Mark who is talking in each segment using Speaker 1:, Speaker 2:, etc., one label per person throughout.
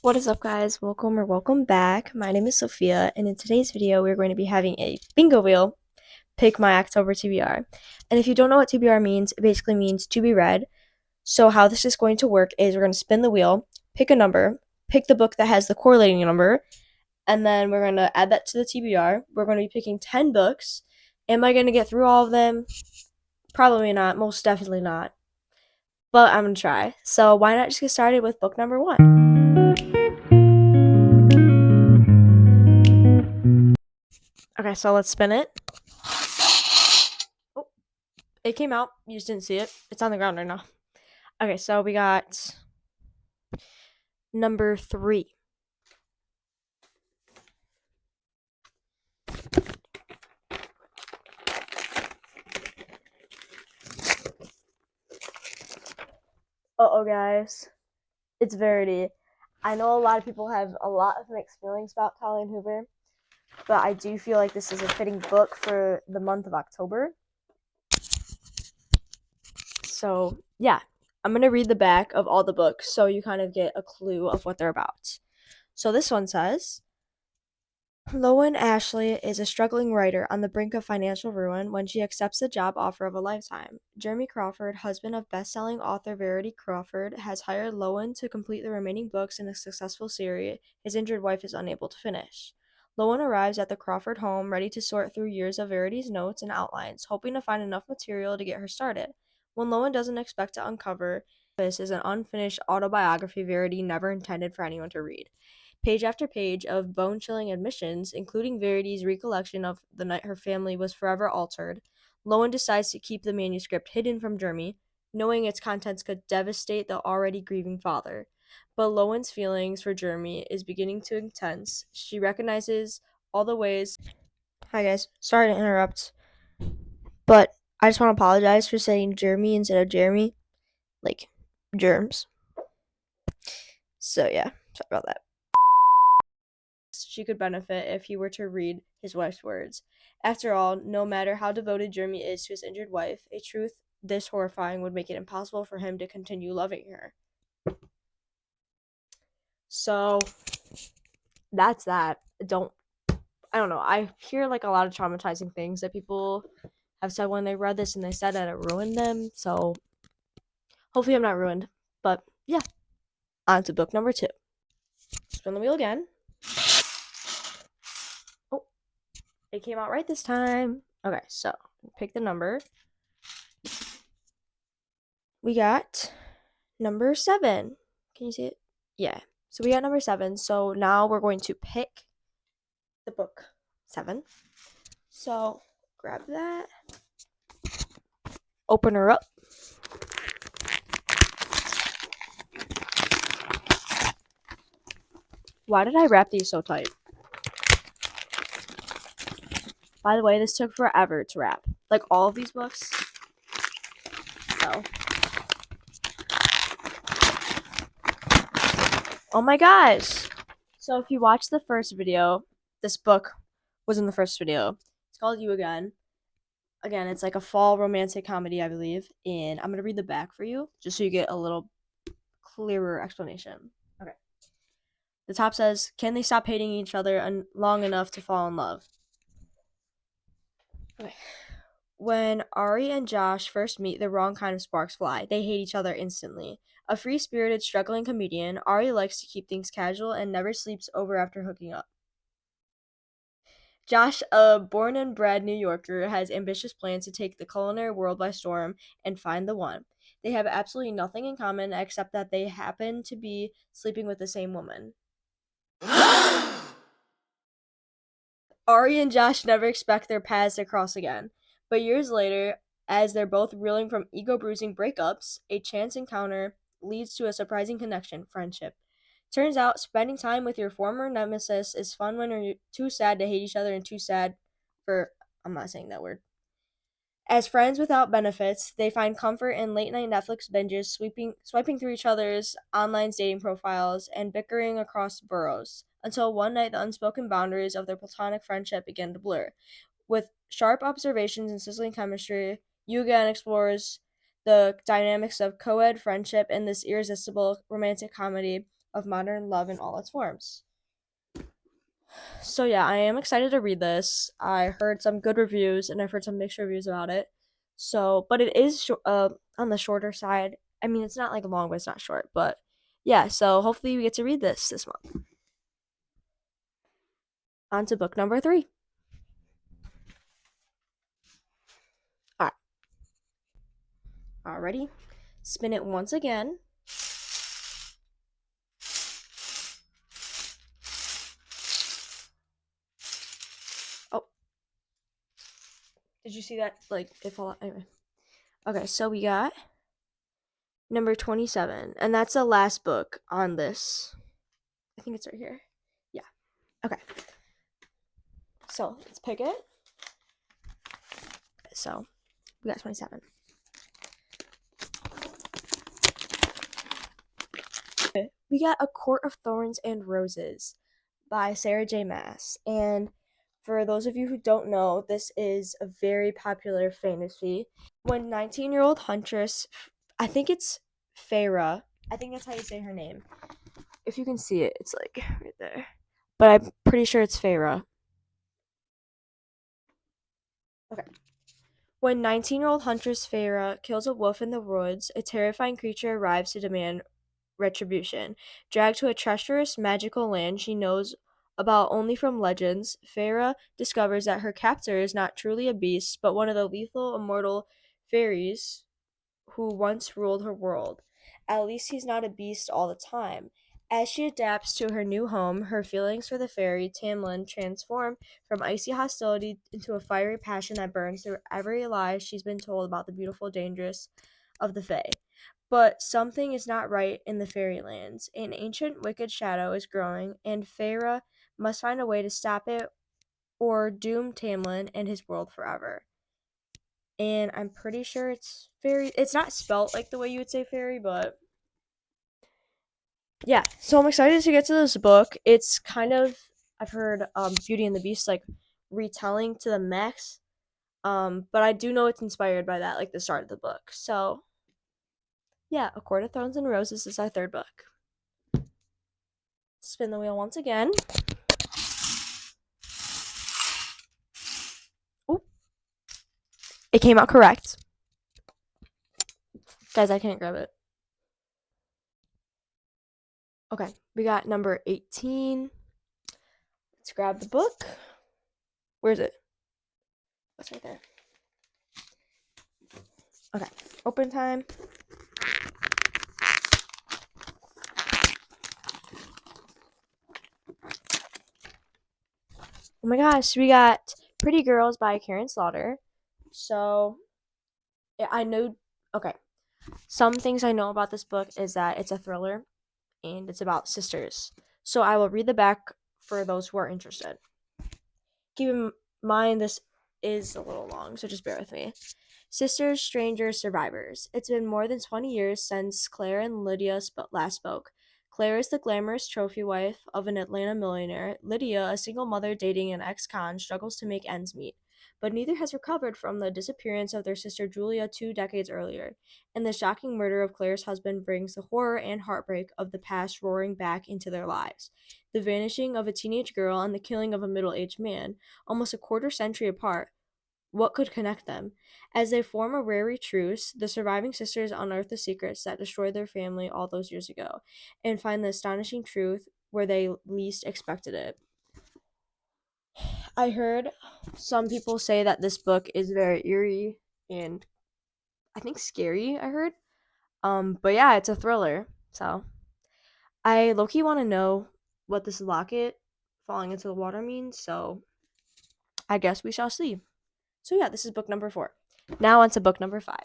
Speaker 1: What is up, guys? Welcome back. My name is Sophia, and in today's video, we're going to be having a bingo wheel pick my October TBR. And if you don't know what TBR means, it basically means to be read. So, how this is going to work is we're going to spin the wheel, pick a number, pick the book that has the correlating number, and then we're going to add that to the TBR. We're going to be picking 10 books. Am I going to get through all of them? Probably not. Most definitely not. But I'm going to try. So, why not just get started with book number 1? Okay, so let's spin it. Oh, it came out. You just didn't see it. It's on the ground right now. Okay, so we got number 3. Uh-oh, guys. It's Verity. I know a lot of people have a lot of mixed feelings about Talia and Hoover, but I do feel like this is a fitting book for the month of October. So, yeah. I'm going to read the back of all the books so you kind of get a clue of what they're about. So this one says, Lowen Ashley is a struggling writer on the brink of financial ruin when she accepts the job offer of a lifetime. Jeremy Crawford, husband of best-selling author Verity Crawford, has hired Lowen to complete the remaining books in a successful series his injured wife is unable to finish. Lowen arrives at the Crawford home ready to sort through years of Verity's notes and outlines, hoping to find enough material to get her started. When Lowen doesn't expect to uncover, this is an unfinished autobiography Verity never intended for anyone to read. Page after page of bone-chilling admissions, including Verity's recollection of the night her family was forever altered, Lowen decides to keep the manuscript hidden from Jeremy, knowing its contents could devastate the already grieving father. But Lowen's feelings for Jeremy is beginning to intense. She recognizes all the ways. Hi, guys. Sorry to interrupt, but I just want to apologize for saying Jeremy instead of Jeremy. Like, germs. So, yeah. Sorry about that. She could benefit if he were to read his wife's words. After all, no matter how devoted Jeremy is to his injured wife, a truth this horrifying would make it impossible for him to continue loving her. So that's that. I don't know. I hear like a lot of traumatizing things that people have said when they read this, and they said that it ruined them. So hopefully I'm not ruined. But yeah, on to book number 2. Spin the wheel again. Oh, it came out right this time. Okay, so pick the number. We got number 7. Can you see it? Yeah. So we got number 7. So now we're going to pick the book 7. So grab that. Open her up. Why did I wrap these so tight? By the way, this took forever to wrap. Like all of these books. So. Oh my gosh. So if you watched the first video, this book was in the first video. It's called You Again. Again, it's like a fall romantic comedy, I believe. And I'm going to read the back for you just so you get a little clearer explanation. Okay. The top says, can they stop hating each other long enough to fall in love? Okay. When Ari and Josh first meet, the wrong kind of sparks fly. They hate each other instantly. A free-spirited, struggling comedian, Ari likes to keep things casual and never sleeps over after hooking up. Josh, a born and bred New Yorker, has ambitious plans to take the culinary world by storm and find the one. They have absolutely nothing in common except that they happen to be sleeping with the same woman. Ari and Josh never expect their paths to cross again, but years later, as they're both reeling from ego-bruising breakups, a chance encounter leads to a surprising connection, friendship. Turns out, spending time with your former nemesis is fun when you're too sad to hate each other and too sad for... I'm not saying that word. As friends without benefits, they find comfort in late-night Netflix binges, swiping through each other's online dating profiles, and bickering across boroughs, until one night the unspoken boundaries of their platonic friendship begin to blur. With sharp observations and sizzling chemistry, Yugen explores the dynamics of co-ed friendship in this irresistible romantic comedy of modern love in all its forms. So yeah, I am excited to read this. I heard some good reviews and I've heard some mixed reviews about it. So, but it is on the shorter side. I mean, it's not like long, but it's not short. But yeah, so hopefully we get to read this month. On to book number 3. All right, already. Spin it once again. Oh, did you see that? Like it fell out. Anyway. Okay, so we got number 27, and that's the last book on this. I think it's right here. Yeah. Okay. So let's pick it. So we got 27. We got A Court of Thorns and Roses by Sarah J. Maas. And for those of you who don't know, this is a very popular fantasy. When 19-year-old huntress, I think it's Feyre, I think that's how you say her name. If you can see it, it's like right there. But I'm pretty sure it's Feyre. Okay. When 19-year-old huntress Feyre kills a wolf in the woods, a terrifying creature arrives to demand retribution. Dragged to a treacherous, magical land she knows about only from legends, Feyre discovers that her captor is not truly a beast, but one of the lethal, immortal fairies who once ruled her world. At least he's not a beast all the time. As she adapts to her new home, her feelings for the fairy, Tamlin, transform from icy hostility into a fiery passion that burns through every lie she's been told about the beautiful, dangerous of the Fae. But something is not right in the fairylands. An ancient wicked shadow is growing, and Feyre must find a way to stop it or doom Tamlin and his world forever. And I'm pretty sure it's not spelt like the way you would say fairy, but yeah. So I'm excited to get to this book. It's kind of, I've heard Beauty and the Beast like retelling to the max. But I do know it's inspired by that, like the start of the book. So yeah, A Court of Thorns and Roses is our third book. Spin the wheel once again. Ooh. It came out correct. Guys, I can't grab it. Okay, we got number 18. Let's grab the book. Where is it? It's right there. Okay, open time. Oh my gosh, we got Pretty Girls by Karen Slaughter. So, yeah, I know. Okay, some things I know about this book is that it's a thriller and it's about sisters. So, I will read the back for those who are interested. Keep in mind, this is a little long, so just bear with me. Sisters, strangers, survivors. It's been more than 20 years since Claire and Lydia last spoke. Claire is the glamorous trophy wife of an Atlanta millionaire. Lydia, a single mother dating an ex-con, struggles to make ends meet. But neither has recovered from the disappearance of their sister Julia 2 decades earlier, and the shocking murder of Claire's husband brings the horror and heartbreak of the past roaring back into their lives. The vanishing of a teenage girl and the killing of a middle-aged man, almost a quarter century apart, what could connect them? As they form a rare truce, the surviving sisters unearth the secrets that destroyed their family all those years ago and find the astonishing truth where they least expected it. I heard some people say that this book is very eerie and I think scary, I heard. But yeah, it's a thriller. So I low-key want to know what this locket falling into the water means, so I guess we shall see. So yeah, this is book number 4. Now on to book number 5.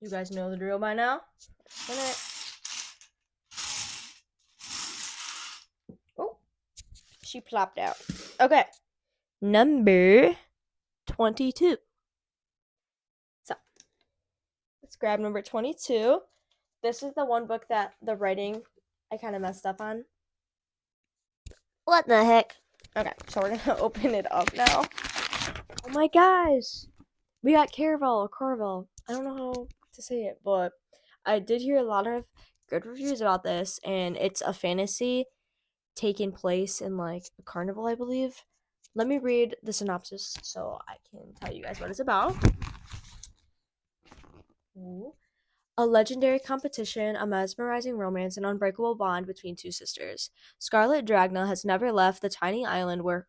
Speaker 1: You guys know the drill by now. Oh, she plopped out. Okay, number 22. So let's grab number 22. This is the one book that the writing I kind of messed up on. What the heck? Okay, so we're gonna open it up now. Oh my gosh, we got Caravel. I don't know how to say it, but I did hear a lot of good reviews about this, and it's a fantasy taking place in like a carnival, I believe. Let me read the synopsis so I can tell you guys what it's about. Ooh. A legendary competition, a mesmerizing romance, an unbreakable bond between two sisters. Scarlet Dragna has never left the tiny island where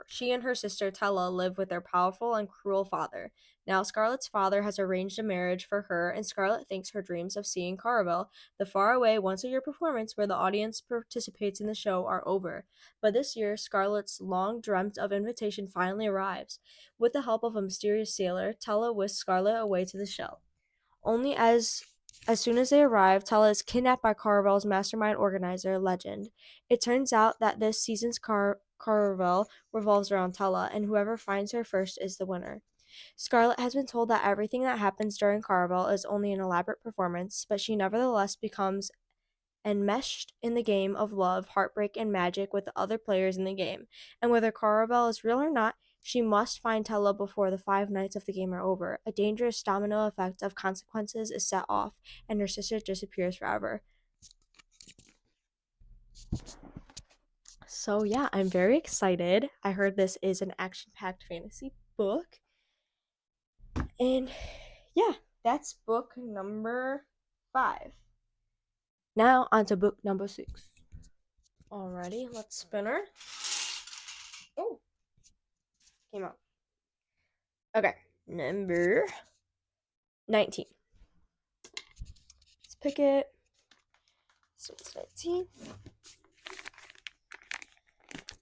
Speaker 1: she and her sister Tella live with their powerful and cruel father. Now, Scarlet's father has arranged a marriage for her, and Scarlet thinks her dreams of seeing Caravel, the faraway once-a-year performance where the audience participates in the show, are over. But this year, Scarlet's long-dreamt of invitation finally arrives. With the help of a mysterious sailor, Tella whisks Scarlet away to the show. Only as soon as they arrive, Tella is kidnapped by Caravel's mastermind organizer, Legend. It turns out that this season's Caravel revolves around Tella, and whoever finds her first is the winner. Scarlet has been told that everything that happens during Caravel is only an elaborate performance, but she nevertheless becomes enmeshed in the game of love, heartbreak, and magic with the other players in the game. And whether Caravel is real or not, she must find Tella before the 5 nights of the game are over. A dangerous domino effect of consequences is set off, and her sister disappears forever. So, yeah, I'm very excited. I heard this is an action packed fantasy book. And yeah, that's book number 5. Now, on to book number 6. Alrighty, let's spin her. Oh, came out. Okay, number 19. Let's pick it. So it's 19.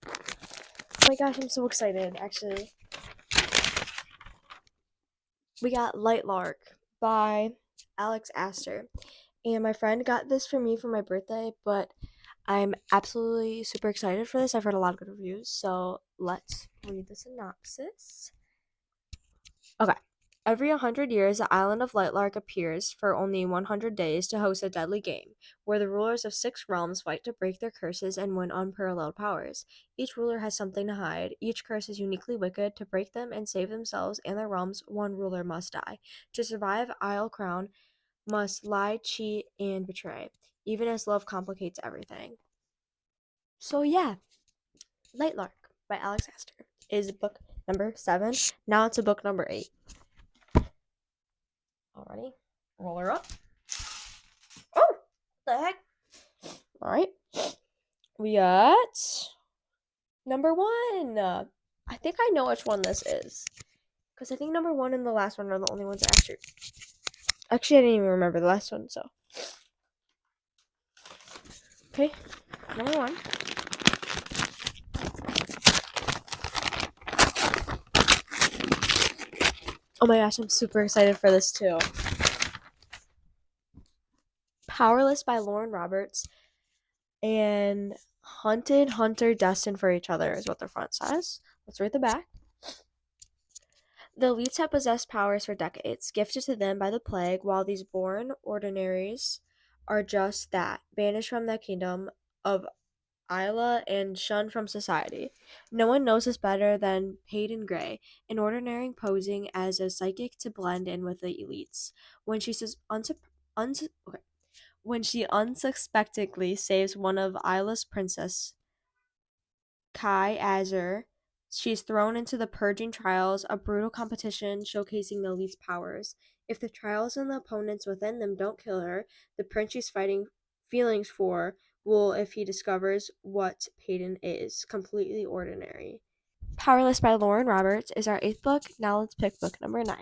Speaker 1: Oh my gosh, I'm so excited, actually. We got Light Lark by Alex Astor. And my friend got this for me for my birthday, but I'm absolutely super excited for this. I've heard a lot of good reviews, so let's read the synopsis. Okay. Every 100 years, the island of Lightlark appears for only 100 days to host a deadly game, where the rulers of 6 realms fight to break their curses and win unparalleled powers. Each ruler has something to hide. Each curse is uniquely wicked. To break them and save themselves and their realms, one ruler must die. To survive, Isle Crown must lie, cheat, and betray, even as love complicates everything. So yeah, Lightlark by Alex Astor is book number 7. Now it's a book number 8. Alrighty, roll her up. Oh, what the heck? Alright, we got number 1. I think I know which one this is, because I think number 1 and the last one are the only ones actually. Actually, I didn't even remember the last one, so. Okay, number 1. Oh my gosh, I'm super excited for this too. Powerless by Lauren Roberts, and Hunted Hunter Destined for Each Other is what the front says. Let's read the back. The elites have possessed powers for decades, gifted to them by the plague, while these born ordinaries are just that, banished from the kingdom of Isla and shunned from society. No one knows this better than Peyton Gray, an ordinary posing as a psychic to blend in with the elites. When she says when she unsuspectingly saves one of Isla's princess, Kai Azure, she's thrown into the purging trials, a brutal competition showcasing the elite's powers. If the trials and the opponents within them don't kill her, the prince she's fighting feelings for will if he discovers what Peyton is, completely ordinary. Powerless by Lauren Roberts is our 8th book. Now let's pick book number 9.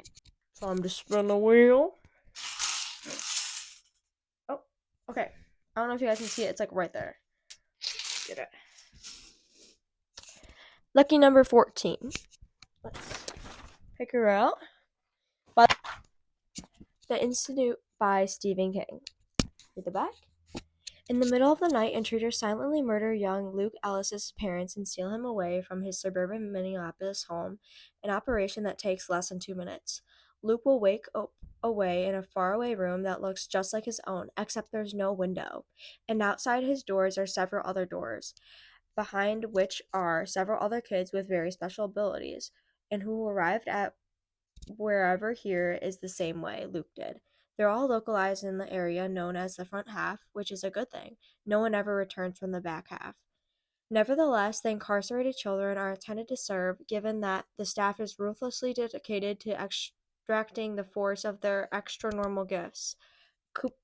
Speaker 1: Time to spin the wheel. Oh, okay. I don't know if you guys can see it. It's like right there. Get it. Lucky number 14. Let's pick her out. The Institute by Stephen King. Read the back. In the middle of the night, intruders silently murder young Luke Ellis's parents and steal him away from his suburban Minneapolis home, an operation that takes less than 2 minutes. Luke will wake up away in a faraway room that looks just like his own, except there's no window. And outside his doors are several other doors, behind which are several other kids with very special abilities, and who arrived at wherever here is the same way Luke did. They're all localized in the area known as the front half, which is a good thing. No one ever returns from the back half. Nevertheless, the incarcerated children are intended to serve, given that the staff is ruthlessly dedicated to extracting the force of their extra-normal gifts.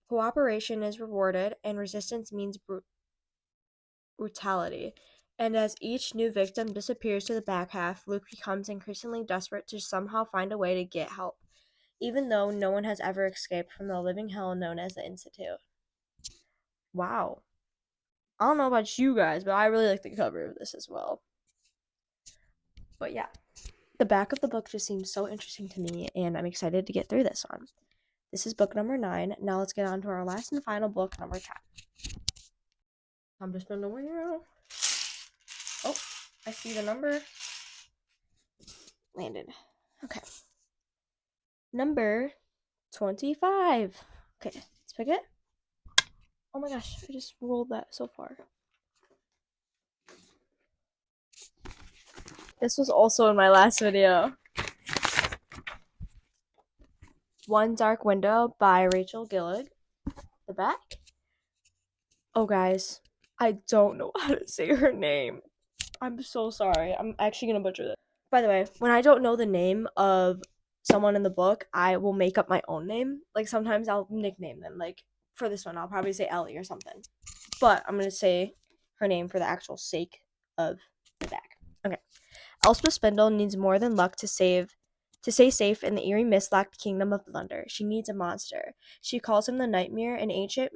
Speaker 1: Cooperation is rewarded, and resistance means brutality. And as each new victim disappears to the back half, Luke becomes increasingly desperate to somehow find a way to get help, even though no one has ever escaped from the living hell known as the Institute. Wow. I don't know about you guys, but I really like the cover of this as well. But yeah, the back of the book just seems so interesting to me, and I'm excited to get through this one. This is book number 9. Now let's get on to our last and final book, number 10. I'm just spinning the wheel. Oh, I see the number. Landed. Okay. Number 25. Okay, let's pick it. Oh my gosh, I just rolled that so far. This was also in my last video. One Dark Window by Rachel Gillig. The back. Oh, guys, I don't know how to say her name. I'm so sorry. I'm actually going to butcher this. By the way, when I don't know the name of someone in the book, I will make up my own name. Like, sometimes I'll nickname them. Like, for this one, I'll probably say Ellie or something. But I'm going to say her name for the actual sake of the back. Okay. Elspeth Spindle needs more than luck to stay safe in the eerie mist-lacked kingdom of Blunder. She needs a monster. She calls him the Nightmare, an ancient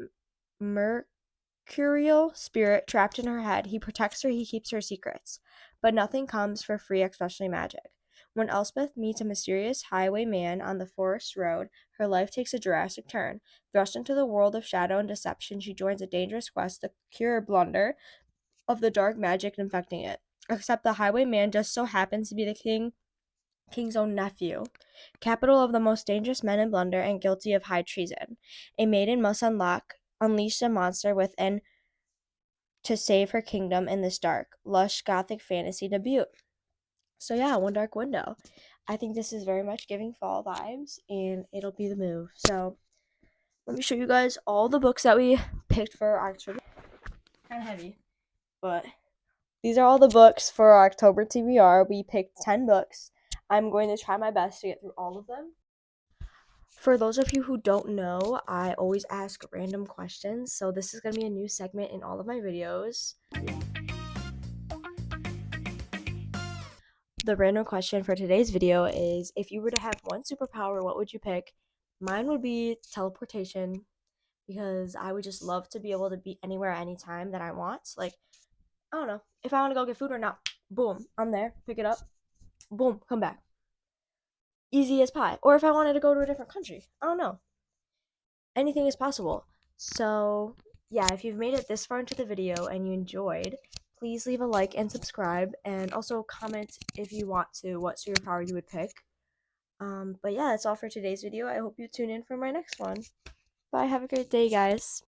Speaker 1: mercurial spirit trapped in her head. He protects her, he keeps her secrets. But nothing comes for free, especially magic. When Elspeth meets a mysterious highwayman on the forest road, her life takes a drastic turn. Thrust into the world of shadow and deception, she joins a dangerous quest to cure Blunder of the dark magic infecting it. Except the highwayman just so happens to be the king's own nephew, capital of the most dangerous men in Blunder and guilty of high treason. A maiden must unleash a monster within to save her kingdom in this dark, lush gothic fantasy debut. So yeah, One Dark Window. I think this is very much giving fall vibes, and it'll be the move. So let me show you guys all the books that we picked for October. Kind of heavy, but these are all the books for our October TBR. We picked 10 books. I'm going to try my best to get through all of them. For those of you who don't know, I always ask random questions, so this is going to be a new segment in all of my videos. The random question for today's video is, if you were to have one superpower, what would you pick? Mine would be teleportation, because I would just love to be able to be anywhere anytime that I want. Like, I don't know, if I want to go get food or not, boom, I'm there, pick it up, boom, come back. Easy as pie. Or if I wanted to go to a different country, I don't know. Anything is possible. So yeah, if you've made it this far into the video and you enjoyed, please leave a like and subscribe, and also comment if you want to what superpower you would pick. But yeah, that's all for today's video. I hope you tune in for my next one. Bye, have a great day, guys.